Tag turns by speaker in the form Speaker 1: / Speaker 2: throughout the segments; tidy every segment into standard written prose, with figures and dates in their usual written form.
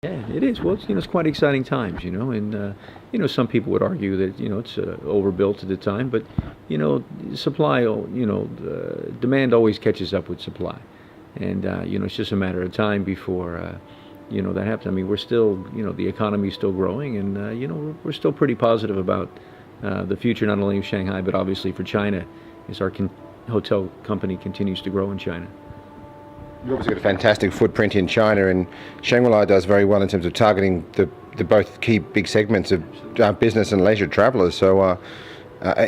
Speaker 1: Yeah, it is. Well, it's quite exciting times, and some people would argue that it's overbuilt at the time, but supply, demand always catches up with supply, and it's just a matter of time before that happens. I mean, we're still, the economy is still growing, and we're still pretty positive about the future, not only of Shanghai, but obviously for China, as our hotel company continues to grow in China.
Speaker 2: You've obviously got a fantastic footprint in China, and Shangri-La does very well in terms of targeting the both key big segments of business and leisure travellers. So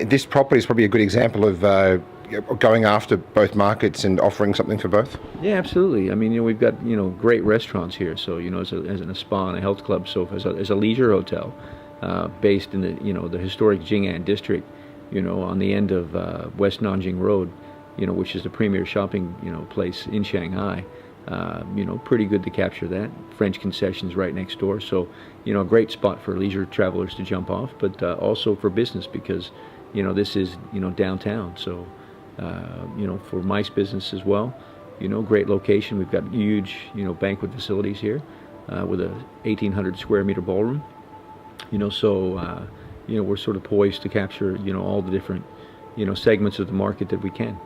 Speaker 2: this property is probably a good example of going after both markets and offering something for both.
Speaker 1: Yeah, absolutely. I mean, we've got great restaurants here. So as a spa and a health club. So as a leisure hotel based in the historic Jing'an district, on the end of West Nanjing Road, which is the premier shopping, place in Shanghai. Pretty good to capture that. French concessions right next door. So, a great spot for leisure travelers to jump off, but also for business because, this is, downtown. So, for MICE business as well, great location. We've got huge, banquet facilities here with a 1,800 square meter ballroom. So, we're sort of poised to capture, all the different, segments of the market that we can.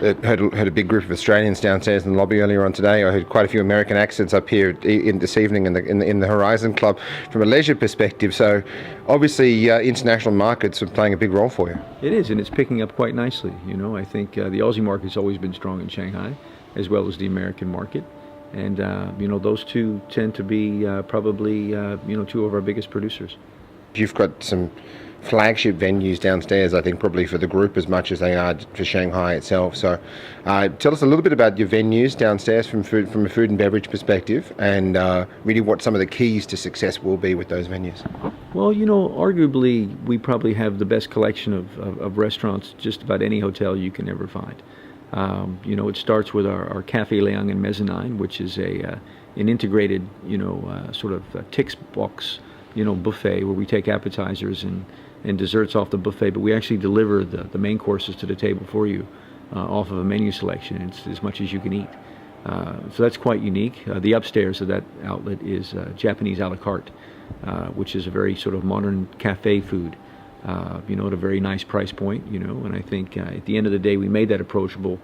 Speaker 2: Heard a big group of Australians downstairs in the lobby earlier on today. I heard quite a few American accents up here this evening in the Horizon Club from a leisure perspective. So obviously international markets are playing a big role for you.
Speaker 1: It is, and it's picking up quite nicely. I think the Aussie market's always been strong in Shanghai, as well as the American market. And those two tend to be probably two of our biggest producers.
Speaker 2: You've got some flagship venues downstairs, I think probably for the group as much as they are for Shanghai itself. So tell us a little bit about your venues downstairs from a food and beverage perspective, and really what some of the keys to success will be with those venues.
Speaker 1: Well, arguably we probably have the best collection of restaurants just about any hotel you can ever find. It starts with our Cafe Liang and Mezzanine, which is an integrated, sort of tick box, buffet where we take appetizers and desserts off the buffet, but we actually deliver the main courses to the table for you off of a menu selection. It's as much as you can eat. So that's quite unique. The upstairs of that outlet is Japanese a la carte, which is a very sort of modern cafe food, at a very nice price point, and I think at the end of the day we made that approachable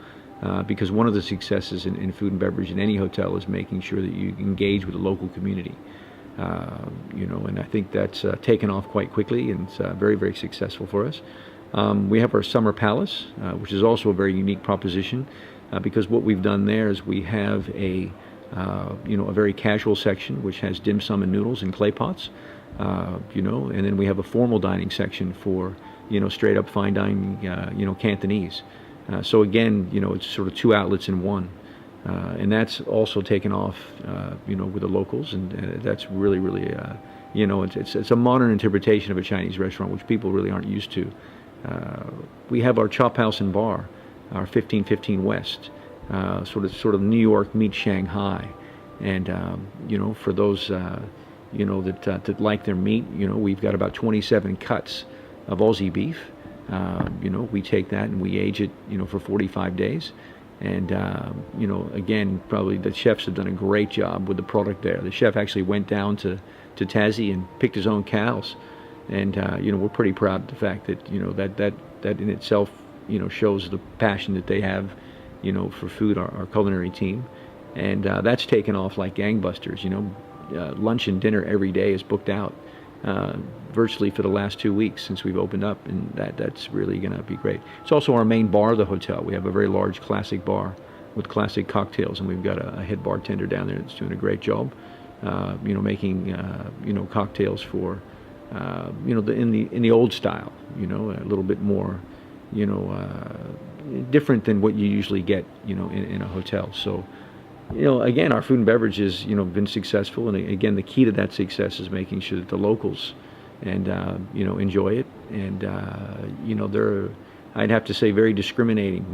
Speaker 1: because one of the successes in food and beverage in any hotel is making sure that you engage with the local community. And I think that's taken off quite quickly, and it's very, very successful for us. We have our Summer Palace, which is also a very unique proposition, because what we've done there is we have a very casual section which has dim sum and noodles in clay pots, and then we have a formal dining section for straight up fine dining, Cantonese. So again, it's sort of two outlets in one. And that's also taken off, with the locals, and that's really, really, it's a modern interpretation of a Chinese restaurant, which people really aren't used to. We have our Chop House and Bar, our 1515 West, sort of New York meets Shanghai, and for those that like their meat, we've got about 27 cuts of Aussie beef. We take that and we age it, for 45 days. And, again, probably the chefs have done a great job with the product there. The chef actually went down to Tassie and picked his own cows. And, we're pretty proud of the fact that, that in itself, shows the passion that they have, for food, our culinary team. And that's taken off like gangbusters. Lunch and dinner every day is booked out virtually for the last 2 weeks since we've opened up, and that's really going to be great. It's also our main bar of the hotel. We have a very large classic bar with classic cocktails, and we've got a head bartender down there that's doing a great job, making cocktails for in the old style, a little bit more, different than what you usually get, in a hotel. So, again, our food and beverage has, been successful, and again, the key to that success is making sure that the locals and enjoy it, and they're, I'd have to say, very discriminating,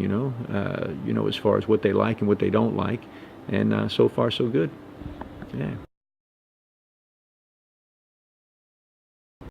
Speaker 1: as far as what they like and what they don't like, and so far so good. Yeah.